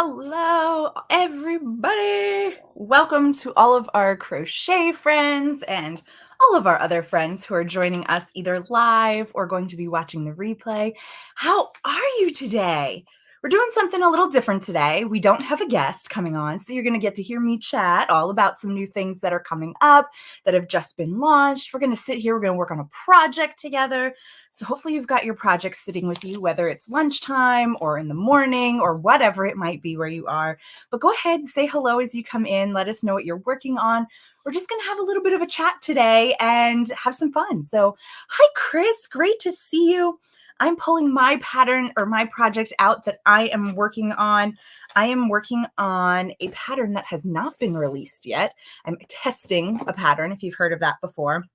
Hello, everybody. Welcome to all of our crochet friends and all of our other friends who are joining us either live or going to be watching the replay. How are you today? We're doing something a little different today. We don't have a guest coming on, so you're going to get to hear me chat all about some new things that are coming up that have just been launched. We're going to sit here, we're going to work on a project together. So hopefully you've got your project sitting with you, whether it's lunchtime or in the morning or whatever it might be where you are. But go ahead, say hello as you come in. Let us know what you're working on. We're just going to have a little bit of a chat today and have some fun. So hi, Chris. Great to see you. I'm pulling my pattern or my project out that I am working on. I am working on a pattern that has not been released yet. I'm testing a pattern, if you've heard of that before,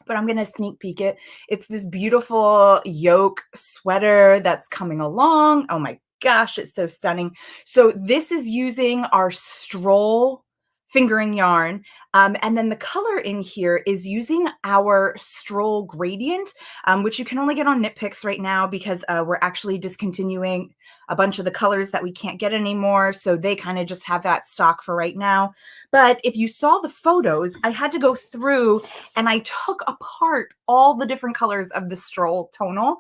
but I'm going to sneak peek it. It's this beautiful yoke sweater that's coming along. Oh my gosh, it's so stunning. So this is using our Stroll fingering yarn. And then the color in here is using our Stroll gradient, which you can only get on Knit Picks right now because we're actually discontinuing a bunch of the colors that we can't get anymore. So they kind of just have that stock for right now. But if you saw the photos, I had to go through and I took apart all the different colors of the Stroll tonal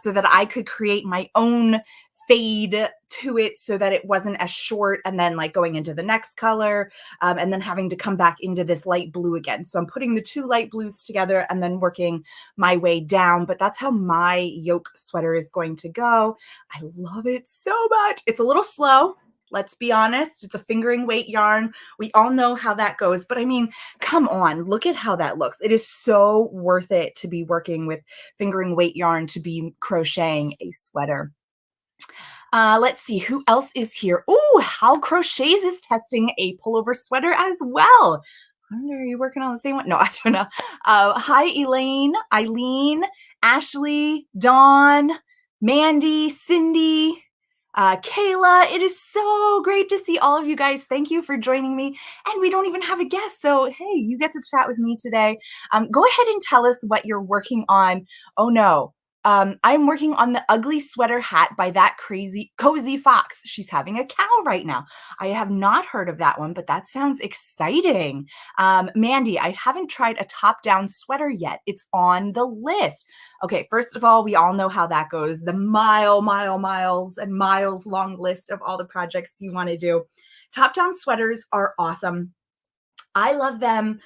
so that I could create my own fade to it so that it wasn't as short and then like going into the next color and then having to come back into this light blue again. So I'm putting the two light blues together and then working my way down, but that's how my yoke sweater is going to go. I love it so much. It's a little slow. Let's be honest, it's a fingering weight yarn. We all know how that goes, but I mean, come on, look at how that looks. It is so worth it to be working with fingering weight yarn to be crocheting a sweater. Let's see who else is here. Oh, Hal Crochets is testing a pullover sweater as well. I wonder, are you working on the same one? No, I don't know. Hi, Elaine, Eileen, Ashley, Dawn, Mandy, Cindy, Kayla. It is so great to see all of you guys. Thank you for joining me. And we don't even have a guest. So, hey, you get to chat with me today. Go ahead and tell us what you're working on. Oh, no. I'm working on the ugly sweater hat by that crazy cozy fox. She's having a cow right now. I have not heard of that one, but that sounds exciting. Mandy, I haven't tried a top-down sweater yet. It's on the list. Okay, first of all, we all know how that goes. The miles and miles long list of all the projects you want to do. Top-down sweaters are awesome. I love them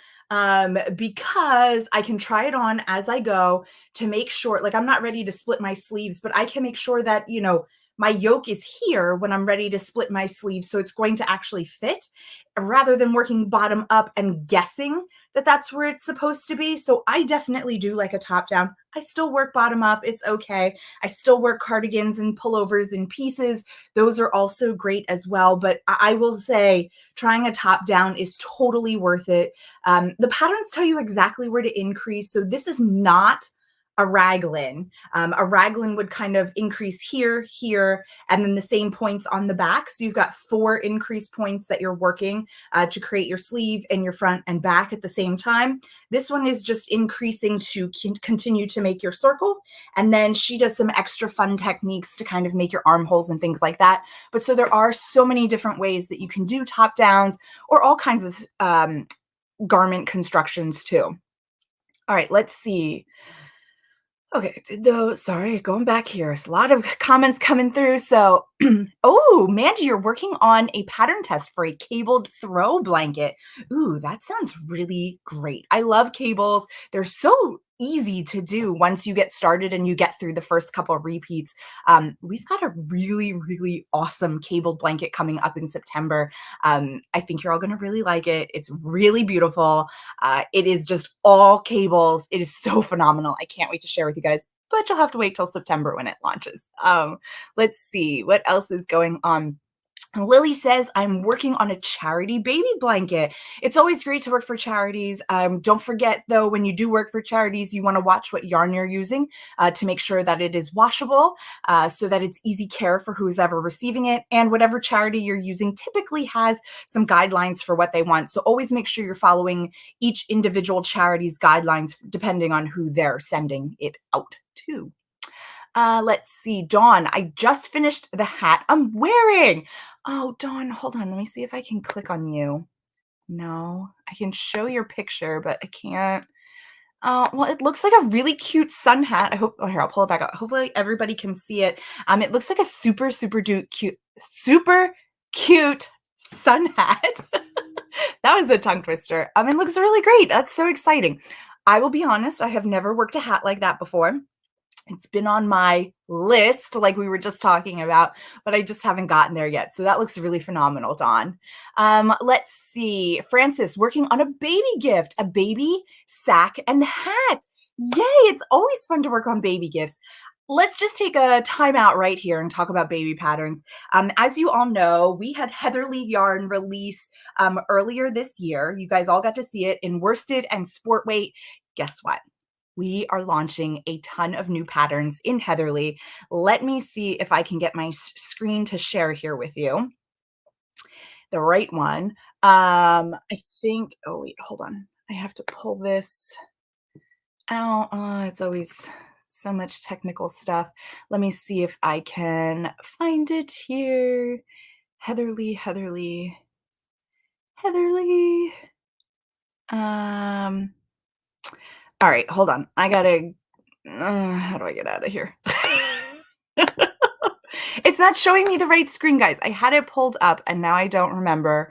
because I can try it on as I go to make sure, like I'm not ready to split my sleeves, but I can make sure that, you know, my yoke is here when I'm ready to split my sleeves. So it's going to actually fit rather than working bottom up and guessing that that's where it's supposed to be. So I definitely do like a top down. I still work bottom up. It's okay. I still work cardigans and pullovers and pieces. Those are also great as well. But I will say trying a top down is totally worth it. The patterns tell you exactly where to increase. So this is not a raglan. A raglan would kind of increase here, here, and then the same points on the back. So you've got 4 increase points that you're working to create your sleeve and your front and back at the same time. This one is just increasing to continue to make your circle. And then she does some extra fun techniques to kind of make your armholes and things like that. But so there are so many different ways that you can do top downs or all kinds of garment constructions too. All right, let's see. Okay, sorry, going back here. There's a lot of comments coming through. So, oh, Mandy, you're working on a pattern test for a cabled throw blanket. Ooh, that sounds really great. I love cables. They're so easy to do once you get started and you get through the first couple of repeats. We've got a really, really awesome cabled blanket coming up in September. I think you're all going to really like it. It's really beautiful. It is just all cables. It is so phenomenal. I can't wait to share with you guys, but you'll have to wait till September when it launches. Let's see what else is going on. Lily says, I'm working on a charity baby blanket. It's always great to work for charities. Don't forget, though, when you do work for charities, you want to watch what yarn you're using to make sure that it is washable so that it's easy care for who's ever receiving it. And whatever charity you're using typically has some guidelines for what they want. So always make sure you're following each individual charity's guidelines depending on who they're sending it out to. Let's see, Dawn, I just finished the hat I'm wearing. Oh, Dawn, hold on. Let me see if I can click on you. No, I can show your picture, but I can't. Well, it looks like a really cute sun hat. I hope, oh, here, I'll pull it back up. Hopefully everybody can see it. It looks like a super cute sun hat. That was a tongue twister. It looks really great. That's so exciting. I will be honest, I have never worked a hat like that before. It's been on my list, like we were just talking about, but I just haven't gotten there yet. So that looks really phenomenal, Dawn. Let's see. Francis, working on a baby gift, a baby sack and hat. Yay, it's always fun to work on baby gifts. Let's just take a time out right here and talk about baby patterns. As you all know, we had Heatherly Yarn release earlier this year. You guys all got to see it in worsted and sport weight. Guess what? We are launching a ton of new patterns in Heatherly. Let me see if I can get my screen to share here with you. The right one. I think, oh wait, hold on. I have to pull this out. It's always so much technical stuff. Let me see if I can find it here. Heatherly. All right, hold on. I gotta, how do I get out of here? It's not showing me the right screen, guys. I had it pulled up and now I don't remember.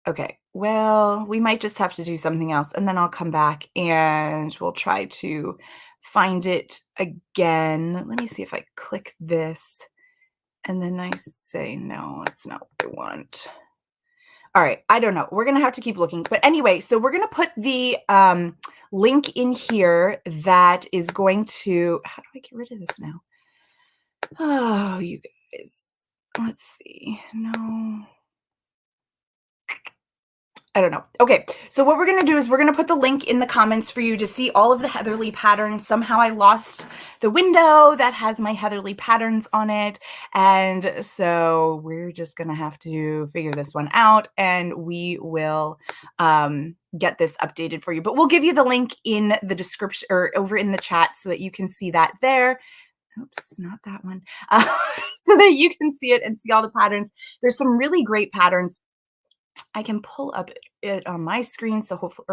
Okay, well, we might just have to do something else and then I'll come back and we'll try to find it again. Let me see if I click this and then I say, no, that's not what I want. All right, I don't know. We're going to have to keep looking. But anyway, so we're going to put the link in here that is going to, how do I get rid of this now? Oh, you guys, let's see. No. I don't know. Okay, so what we're going to do is we're going to put the link in the comments for you to see all of the Heatherly patterns. Somehow I lost the window that has my Heatherly patterns on it. And so we're just going to have to figure this one out and we will get this updated for you. But we'll give you the link in the description or over in the chat so that you can see that there. Oops, not that one. So that you can see it and see all the patterns. There's some really great patterns. I can pull up it on my screen so hopefully,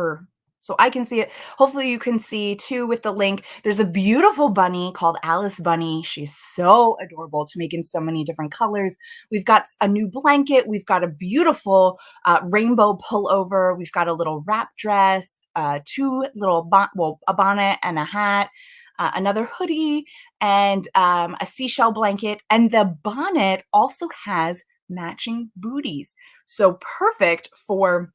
so I can see it. Hopefully you can see too with the link. There's a beautiful bunny called Alice Bunny. She's so adorable to make in so many different colors. We've got a new blanket. We've got a beautiful rainbow pullover. We've got a little wrap dress, two little, a bonnet and a hat, another hoodie, and a seashell blanket. And the bonnet also has matching booties. So perfect for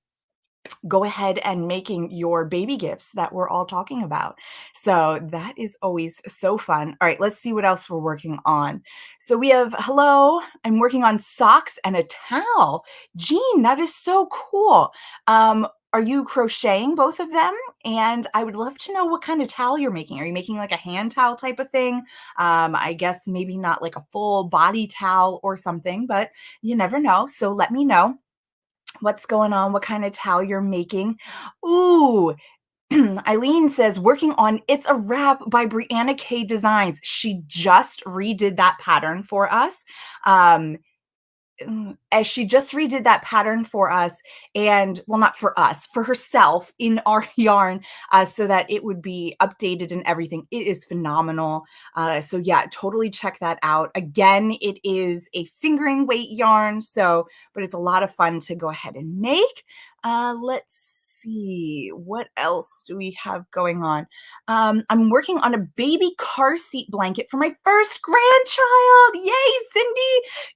go ahead and making your baby gifts that we're all talking about. So that is always so fun. All right, let's see what else we're working on. So we have, hello, I'm working on socks and a towel. Jean, that is so cool. Are you crocheting both of them? And I would love to know what kind of towel you're making. Are you making like a hand towel type of thing? I guess maybe not like a full body towel or something, but you never know. So let me know what's going on, what kind of towel you're making. Ooh, Eileen says, working on It's a Wrap by Brianna K Designs. She just redid that pattern for us. As she just redid that pattern for us and, well, not for us, for herself in our yarn so that it would be updated and everything. It is phenomenal. So yeah, totally check that out. Again, it is a fingering weight yarn, so, but it's a lot of fun to go ahead and make. Let's see, what else do we have going on? I'm working on a baby car seat blanket for my first grandchild. Yay, Cindy!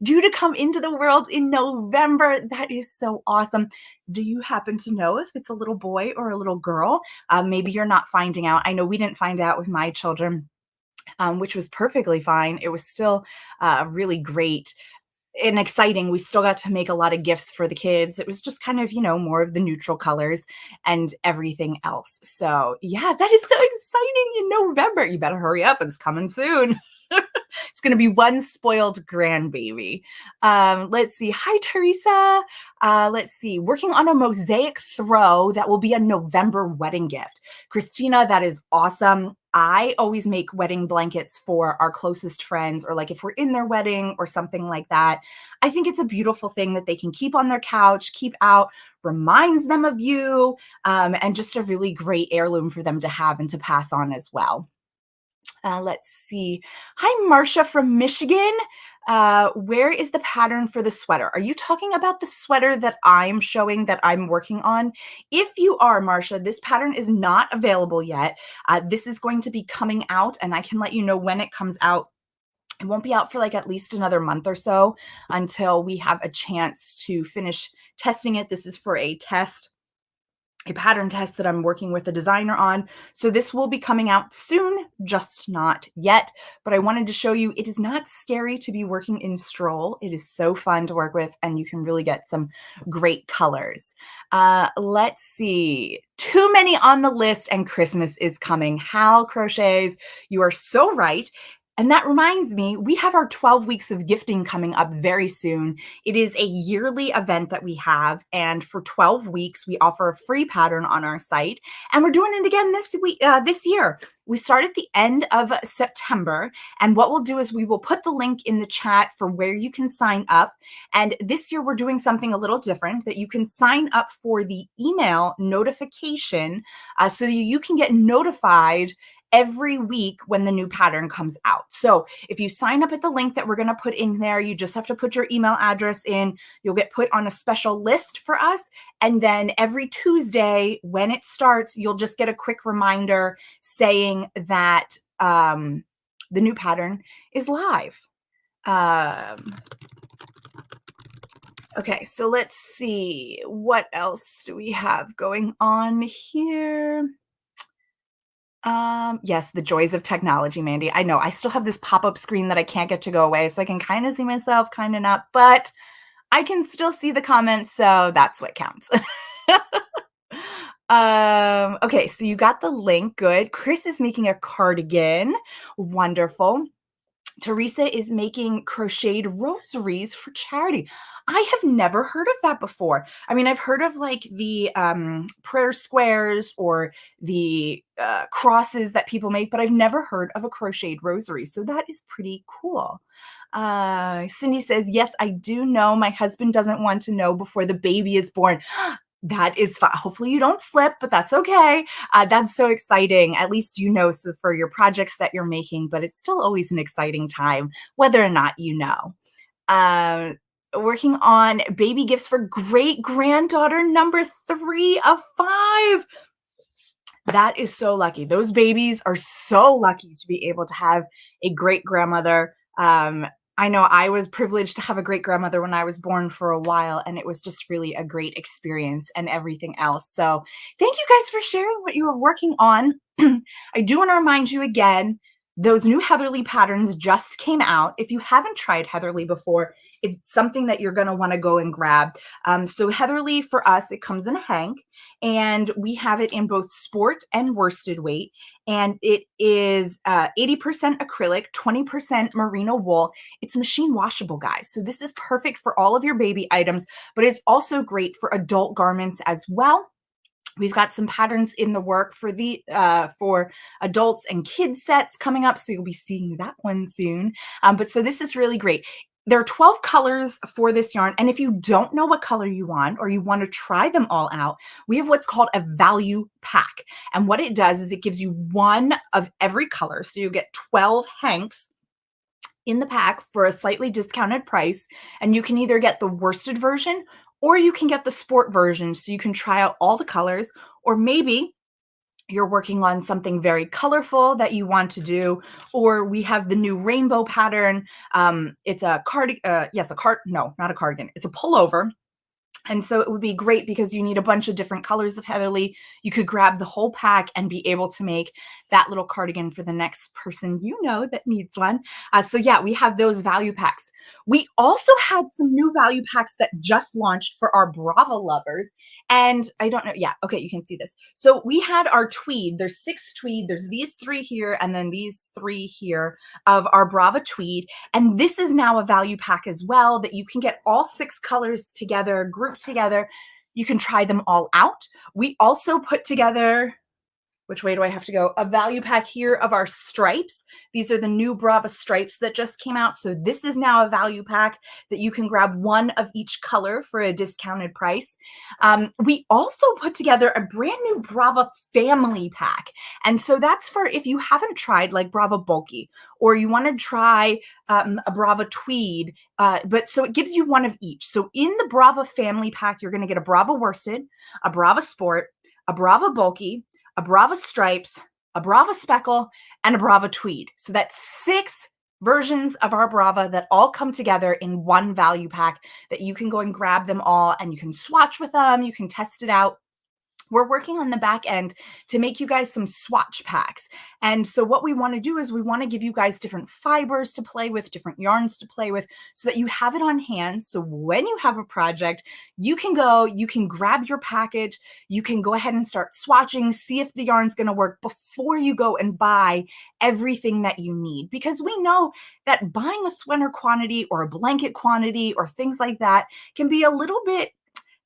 Due to come into the world in November. That is so awesome. Do you happen to know if it's a little boy or a little girl? Maybe you're not finding out. I know we didn't find out with my children, which was perfectly fine. It was still really great and exciting. We still got to make a lot of gifts for the kids. It was just kind of, you know, more of the neutral colors and everything else. So yeah, that is so exciting in November. You better hurry up. It's coming soon. It's going to be one spoiled grandbaby. Let's see. Hi, Teresa. Let's see. Working on a mosaic throw that will be a November wedding gift. Christina, that is awesome. I always make wedding blankets for our closest friends, or like if we're in their wedding or something like that. I think it's a beautiful thing that they can keep on their couch, keep out, reminds them of you, and just a really great heirloom for them to have and to pass on as well. Let's see. Hi, Marcia from Michigan. Where is the pattern for the sweater? Are you talking about the sweater that I'm showing that I'm working on? If you are, Marcia, this pattern is not available yet. This is going to be coming out, and I can let you know when it comes out. It won't be out for like at least another month or so until we have a chance to finish testing it. This is for a pattern test that I'm working with a designer on. So this will be coming out soon, just not yet. But I wanted to show you it is not scary to be working in Stroll. It is so fun to work with, and you can really get some great colors. Let's see. Too many on the list, and Christmas is coming. Hal Crochets, you are so right. And that reminds me, we have our 12 weeks of gifting coming up very soon. It is a yearly event that we have, and for 12 weeks, we offer a free pattern on our site, and we're doing it again this year. We start at the end of September, and what we'll do is we will put the link in the chat for where you can sign up. And this year, we're doing something a little different, that you can sign up for the email notification so that you can get notified every week when the new pattern comes out. So if you sign up at the link that we're going to put in there, you just have to put your email address in. You'll get put on a special list for us. And then every Tuesday when it starts, you'll just get a quick reminder saying that the new pattern is live. Okay, so let's see. What else do we have going on here? Yes, the joys of technology, Mandy. I know I still have this pop-up screen that I can't get to go away, so I can kind of see myself, kind of not, but I can still see the comments, so that's what counts. Okay, so you got the link. Good. Chris is making a cardigan. Wonderful. Teresa is making crocheted rosaries for charity. I have never heard of that before. I mean, I've heard of like the prayer squares or the crosses that people make, but I've never heard of a crocheted rosary. So that is pretty cool. Cindy says, yes, I do know. My husband doesn't want to know before the baby is born. That is fine. Hopefully you don't slip, but that's okay. That's so exciting. At least you know, so for your projects that you're making, but it's still always an exciting time, whether or not you know. Working on baby gifts for great granddaughter number 3 of 5. That is so lucky. Those babies are so lucky to be able to have a great grandmother. I know I was privileged to have a great grandmother when I was born for a while, and it was just really a great experience and everything else. So thank you guys for sharing what you were working on. I do want to remind you again, those new Heatherly patterns just came out. If you haven't tried Heatherly before, it's something that you're going to want to go and grab. So Heatherly for us, it comes in a hank, and we have it in both sport and worsted weight. And it is 80% acrylic, 20% merino wool. It's machine washable, guys. So this is perfect for all of your baby items, but it's also great for adult garments as well. We've got some patterns in the work for for adults and kids sets coming up, so you'll be seeing that one soon. But so this is really great. There are 12 colors for this yarn, and if you don't know what color you want or you want to try them all out, we have what's called a value pack. And what it does is it gives you one of every color, so you get 12 hanks in the pack for a slightly discounted price, and you can either get the worsted version or you can get the sport version, so you can try out all the colors, or maybe you're working on something very colorful that you want to do, or we have the new rainbow pattern. It's a no, not a cardigan. It's a pullover. And so it would be great because you need a bunch of different colors of Heatherly. You could grab the whole pack and be able to make that little cardigan for the next person you know that needs one. So yeah, we have those value packs. We also had some new value packs that just launched for our Brava lovers. And I don't know. Yeah. Okay. You can see this. So we had our tweed. There's 6 tweed. There's these 3 here and then these 3 here of our Brava tweed. And this is now a value pack as well that you can get all 6 colors together, grouped together. You can try them all out. We also put together, which way do I have to go? A value pack here of our stripes. These are the new Brava stripes that just came out. So this is now a value pack that you can grab one of each color for a discounted price. We also put together a brand new Brava family pack. And so that's for if you haven't tried like Brava Bulky or you want to try a Brava Tweed, but so it gives you one of each. So in the Brava family pack, you're going to get a Brava Worsted, a Brava Sport, a Brava Bulky, a Brava Stripes, a Brava Speckle, and a Brava Tweed. So that's 6 versions of our Brava that all come together in one value pack that you can go and grab them all and you can swatch with them. You can test it out. We're working on the back end to make you guys some swatch packs. And so what we want to do is we want to give you guys different fibers to play with, different yarns to play with, so that you have it on hand. So when you have a project, you can go, you can grab your package, you can go ahead and start swatching, see if the yarn's going to work before you go and buy everything that you need. Because we know that buying a sweater quantity or a blanket quantity or things like that can be a little bit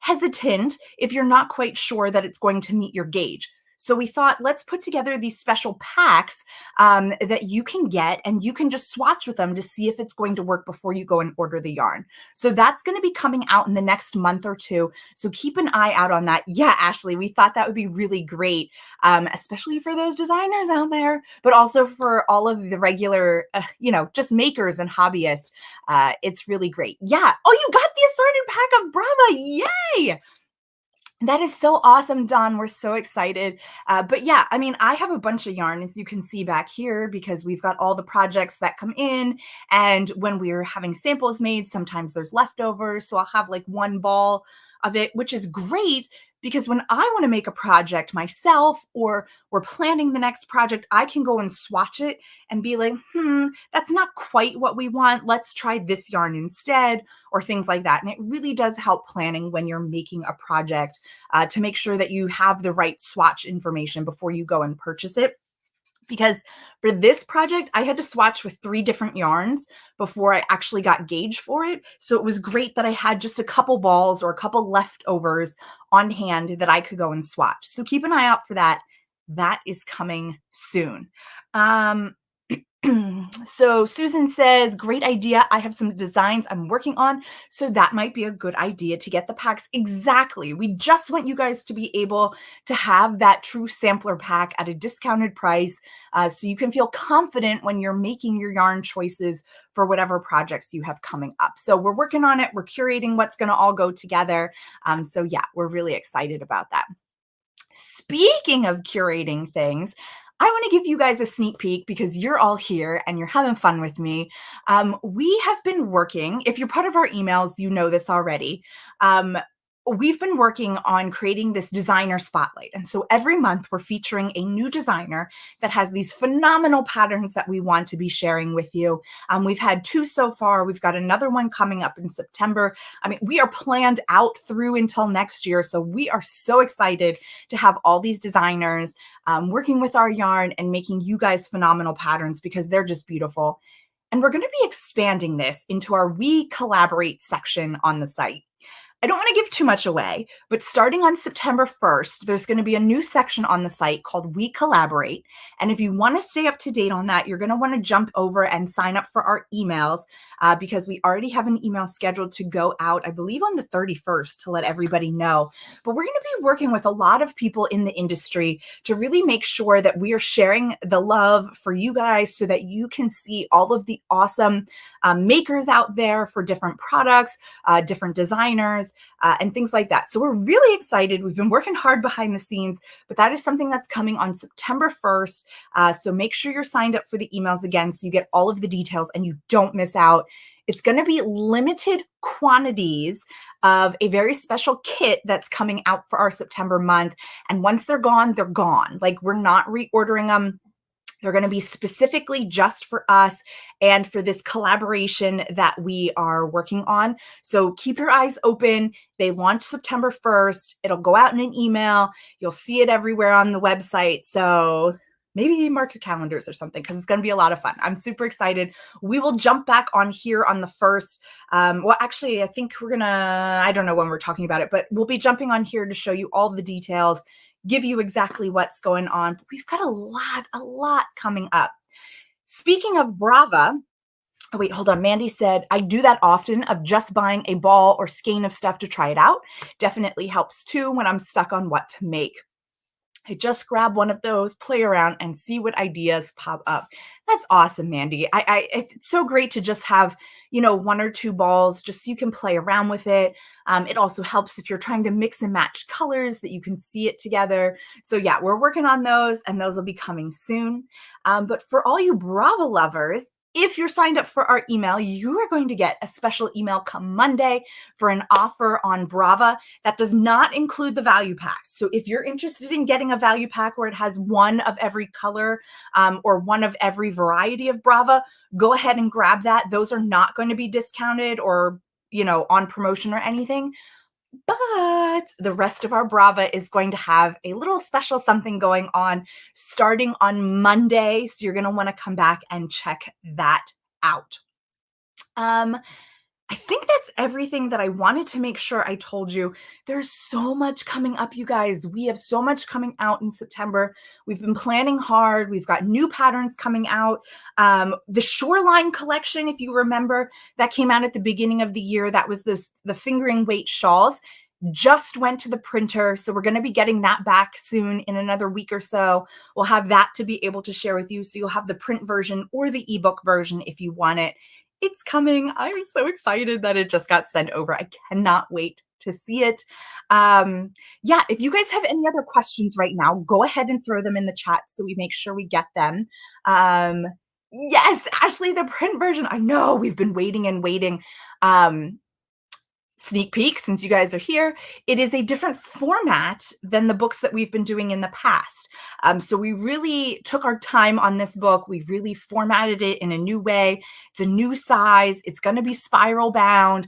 hesitant if you're not quite sure that it's going to meet your gauge. So we thought, let's put together these special packs that you can get and you can just swatch with them to see if it's going to work before you go and order the yarn. So that's going to be coming out in the next month or 2. So keep an eye out on that. Yeah, Ashley, we thought that would be really great, especially for those designers out there, but also for all of the regular, just makers and hobbyists. It's really great. Yeah. Oh, you got the assorted pack of Brava. Yay. That is so awesome, Dawn. We're so excited. But yeah, I mean, I have a bunch of yarn, as you can see back here, because we've got all the projects that come in. And when we're having samples made, sometimes there's leftovers. So I'll have like one ball of it, which is great because when I want to make a project myself or we're planning the next project, I can go and swatch it and be like, that's not quite what we want. Let's try this yarn instead, or things like that. And it really does help planning when you're making a project to make sure that you have the right swatch information before you go and purchase it. Because for this project, I had to swatch with 3 different yarns before I actually got gauge for it. So it was great that I had just a couple balls or a couple leftovers on hand that I could go and swatch. So keep an eye out for that. That is coming soon. So Susan says, great idea. I have some designs I'm working on. So that might be a good idea to get the packs. Exactly. We just want you guys to be able to have that true sampler pack at a discounted price so you can feel confident when you're making your yarn choices for whatever projects you have coming up. So we're working on it. We're curating what's going to all go together. So yeah, we're really excited about that. Speaking of curating things, I want to give you guys a sneak peek because you're all here and you're having fun with me. We have been working, if you're part of our emails, you know this already. We've been working on creating this designer spotlight. And so every month we're featuring a new designer that has these phenomenal patterns that we want to be sharing with you. We've had 2 so far. We've got another one coming up in September. I mean, we are planned out through until next year. So we are so excited to have all these designers working with our yarn and making you guys phenomenal patterns because they're just beautiful. And we're going to be expanding this into our We Collaborate section on the site. I don't want to give too much away, but starting on September 1st, there's going to be a new section on the site called We Collaborate. And if you want to stay up to date on that, you're going to want to jump over and sign up for our emails because we already have an email scheduled to go out, I believe on the 31st to let everybody know. But we're going to be working with a lot of people in the industry to really make sure that we are sharing the love for you guys so that you can see all of the awesome makers out there for different products, different designers, and things like that. So we're really excited. We've been working hard behind the scenes, but that is something that's coming on September 1st. So make sure you're signed up for the emails again so you get all of the details and you don't miss out. It's going to be limited quantities of a very special kit that's coming out for our September month. And once they're gone, they're gone. Like we're not reordering them. They're going to be specifically just for us and for this collaboration that we are working on. So keep your eyes open. They launch September 1st. It'll go out in an email. You'll see it everywhere on the website. So maybe mark your calendars or something because it's going to be a lot of fun. I'm super excited. We will jump back on here on the 1st. Well, actually, I think we're going to, I don't know when we're talking about it, but we'll be jumping on here to show you all the details, give you exactly what's going on. But we've got a lot coming up. Speaking of Brava, oh, wait, hold on. Mandy said, I do that often of just buying a ball or skein of stuff to try it out. Definitely helps too when I'm stuck on what to make. I just grab one of those, play around, and see what ideas pop up. That's awesome, Mandy. It's so great to just have, one or two balls just so you can play around with it. It also helps if you're trying to mix and match colors that you can see it together. So yeah, we're working on those, and those will be coming soon. But for all you Brava lovers, if you're signed up for our email, you are going to get a special email come Monday for an offer on Brava. That does not include the value packs. So if you're interested in getting a value pack where it has one of every color or one of every variety of Brava, go ahead and grab that. Those are not going to be discounted or, on promotion or anything. But the rest of our Brava is going to have a little special something going on starting on Monday. So you're going to want to come back and check that out. I think that's everything that I wanted to make sure I told you. There's so much coming up, you guys. We have so much coming out in September. We've been planning hard. We've got new patterns coming out. The Shoreline collection, if you remember, that came out at the beginning of the year. That was the fingering weight shawls. Just went to the printer. So we're going to be getting that back soon in another week or so. We'll have that to be able to share with you. So you'll have the print version or the ebook version if you want it. It's coming. I'm so excited that it just got sent over. I cannot wait to see it. Yeah, if you guys have any other questions right now, go ahead and throw them in the chat so we make sure we get them. Yes, Ashley, the print version. I know we've been waiting and waiting. Sneak peek, since you guys are here, it is a different format than the books that we've been doing in the past. So we really took our time on this book. We really formatted it in a new way. It's a new size. It's going to be spiral bound.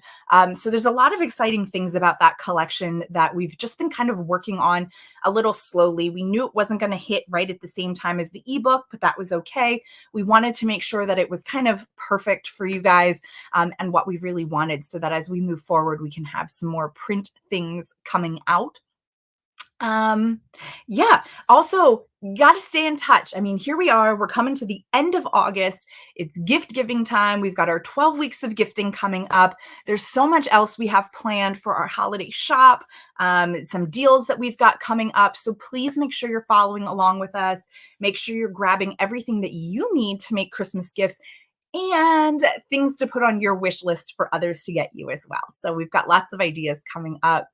So there's a lot of exciting things about that collection that we've just been kind of working on a little slowly. We knew it wasn't going to hit right at the same time as the ebook, but that was okay. We wanted to make sure that it was kind of perfect for you guys and what we really wanted so that as we move forward, we can have some more print things coming out. Yeah, also got to stay in touch. I mean, here we are, we're coming to the end of August. It's gift giving time. We've got our 12 weeks of gifting coming up. There's so much else we have planned for our holiday shop, some deals that we've got coming up. So please make sure you're following along with us. Make sure you're grabbing everything that you need to make Christmas gifts and things to put on your wish list for others to get you as well. So we've got lots of ideas coming up.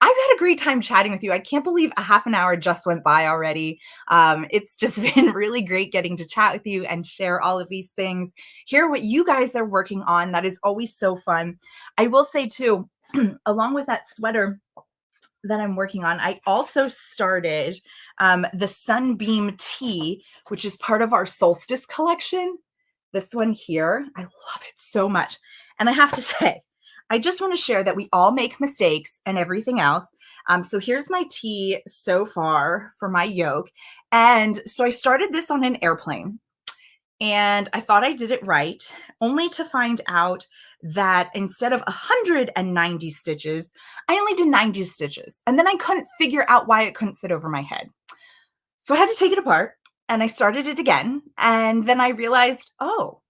I've had a great time chatting with you. I can't believe a half an hour just went by already. It's just been really great getting to chat with you and share all of these things, hear what you guys are working on. That is always so fun. I will say too, along with that sweater that I'm working on, I also started the Sunbeam Tee, which is part of our Solstice collection. This one here, I love it so much. And I have to say, I just want to share that we all make mistakes and everything else. So here's my tee so far for my yoke. And so I started this on an airplane and I thought I did it right, only to find out that instead of 190 stitches, I only did 90 stitches. And then I couldn't figure out why it couldn't fit over my head. So I had to take it apart and I started it again. And then I realized, oh,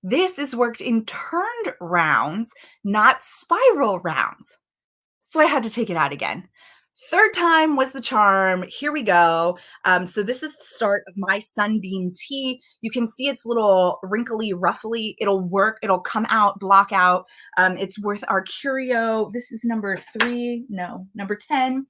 this is worked in turned rounds, not spiral rounds. So I had to take it out again. Third time was the charm. Here we go. So this is the start of my Sunbeam Tee. You can see it's a little wrinkly, ruffly. It'll work. It'll come out, block out. It's with our Curio. This is number 10.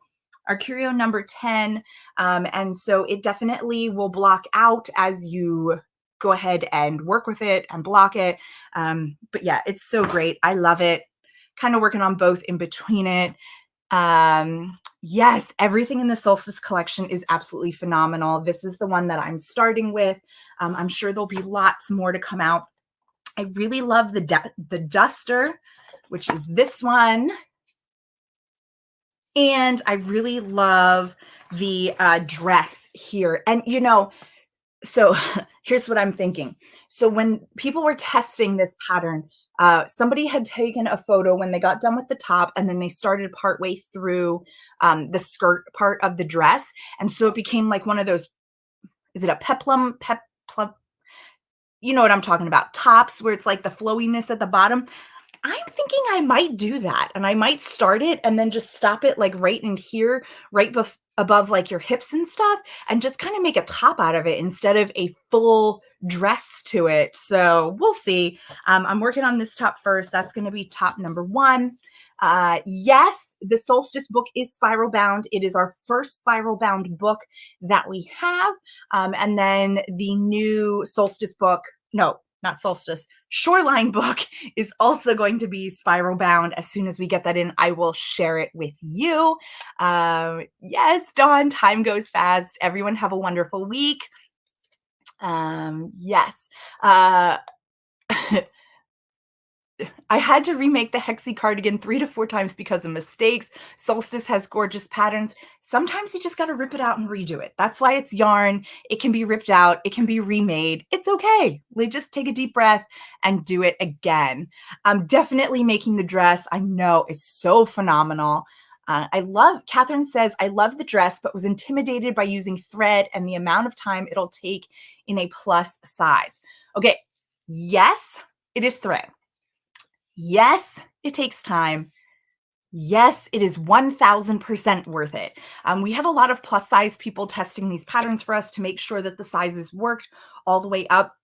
Our Curio number 10. And so it definitely will block out as you go ahead and work with it and block it. But yeah, it's so great. I love it. Kind of working on both in between it. Yes, everything in the Solstice collection is absolutely phenomenal. This is the one that I'm starting with. I'm sure there'll be lots more to come out. I really love the duster, which is this one. And I really love the dress here. And, you know, so here's what I'm thinking. So when people were testing this pattern, somebody had taken a photo when they got done with the top, and then they started partway through the skirt part of the dress. And so it became like one of those, is it a peplum, you know what I'm talking about, tops where it's like the flowiness at the bottom. I'm thinking I might do that, and I might start it and then just stop it like right in here, right above like your hips and stuff, and just kind of make a top out of it instead of a full dress to it. So we'll see. I'm working on this top first. That's going to be top number one. Yes, the Solstice book is spiral bound. It is our first spiral bound book that we have. And then the new Solstice book, no, not Solstice, Shoreline book is also going to be spiral bound. As soon as we get that in, I will share it with you. Yes, Dawn, time goes fast. Everyone have a wonderful week. Yes. I had to remake the Hexie cardigan 3 to 4 times because of mistakes. Solstice has gorgeous patterns. Sometimes you just got to rip it out and redo it. That's why it's yarn. It can be ripped out. It can be remade. It's okay. Just take a deep breath and do it again. I'm definitely making the dress. I know it's so phenomenal. Catherine says, I love the dress, but was intimidated by using thread and the amount of time it'll take in a plus size. Okay. Yes, it is thread. Yes, it takes time. Yes, it is 1000% worth it. We had a lot of plus size people testing these patterns for us to make sure that the sizes worked all the way up.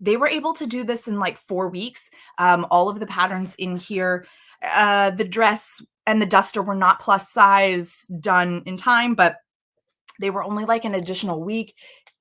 They were able to do this in like 4 weeks. All of the patterns in here, the dress and the duster were not plus size done in time, but they were only like an additional week.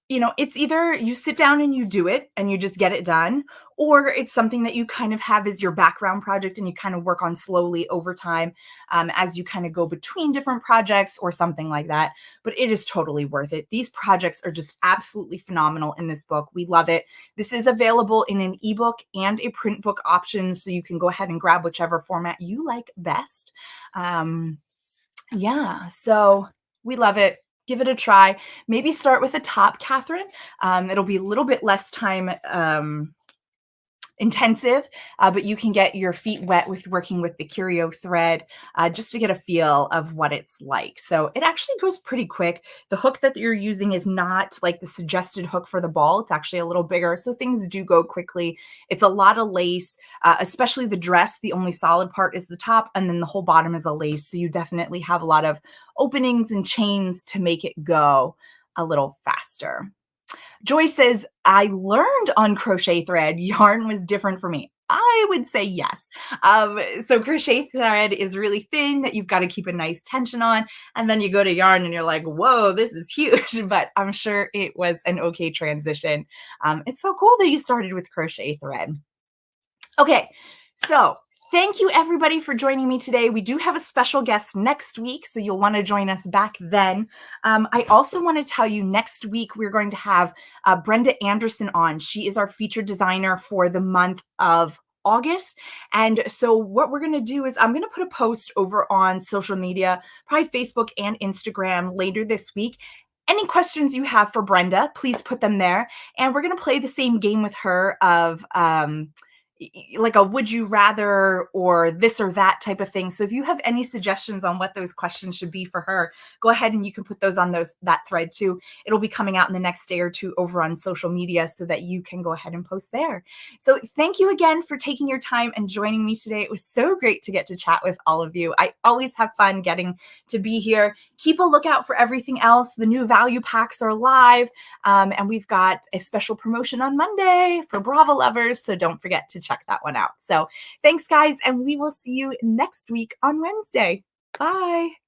You know, it's either you sit down and you do it and you just get it done, or it's something that you kind of have as your background project and you kind of work on slowly over time as you kind of go between different projects or something like that. But it is totally worth it. These projects are just absolutely phenomenal in this book. We love it. This is available in an ebook and a print book option, so you can go ahead and grab whichever format you like best. Yeah, so we love it. Give it a try. Maybe start with a top, Catherine. It'll be a little bit less time intensive, but you can get your feet wet with working with the curio thread just to get a feel of what it's like. So it actually goes pretty quick. The hook that you're using is not like the suggested hook for the ball. It's actually a little bigger, so things do go quickly. It's a lot of lace, especially the dress. The only solid part is the top, and then the whole bottom is a lace. So you definitely have a lot of openings and chains to make it go a little faster. Joy says, I learned on crochet thread, yarn was different for me. I would say yes. So crochet thread is really thin that you've got to keep a nice tension on. And then you go to yarn and you're like, whoa, this is huge. But I'm sure it was an okay transition. It's so cool that you started with crochet thread. Okay, so thank you everybody for joining me today. We do have a special guest next week, so you'll want to join us back then. I also want to tell you next week we're going to have Brenda Anderson on. She is our featured designer for the month of August. And so what we're going to do is I'm going to put a post over on social media, probably Facebook and Instagram later this week. Any questions you have for Brenda, please put them there. And we're going to play the same game with her of like a would you rather or this or that type of thing. So if you have any suggestions on what those questions should be for her, go ahead and you can put those on that thread too. It'll be coming out in the next day or two over on social media so that you can go ahead and post there. So thank you again for taking your time and joining me today. It was so great to get to chat with all of you. I always have fun getting to be here. Keep a lookout for everything else. The new value packs are live, and we've got a special promotion on Monday for Brava lovers. So don't forget to check that one out. So thanks, guys, and we will see you next week on Wednesday. Bye.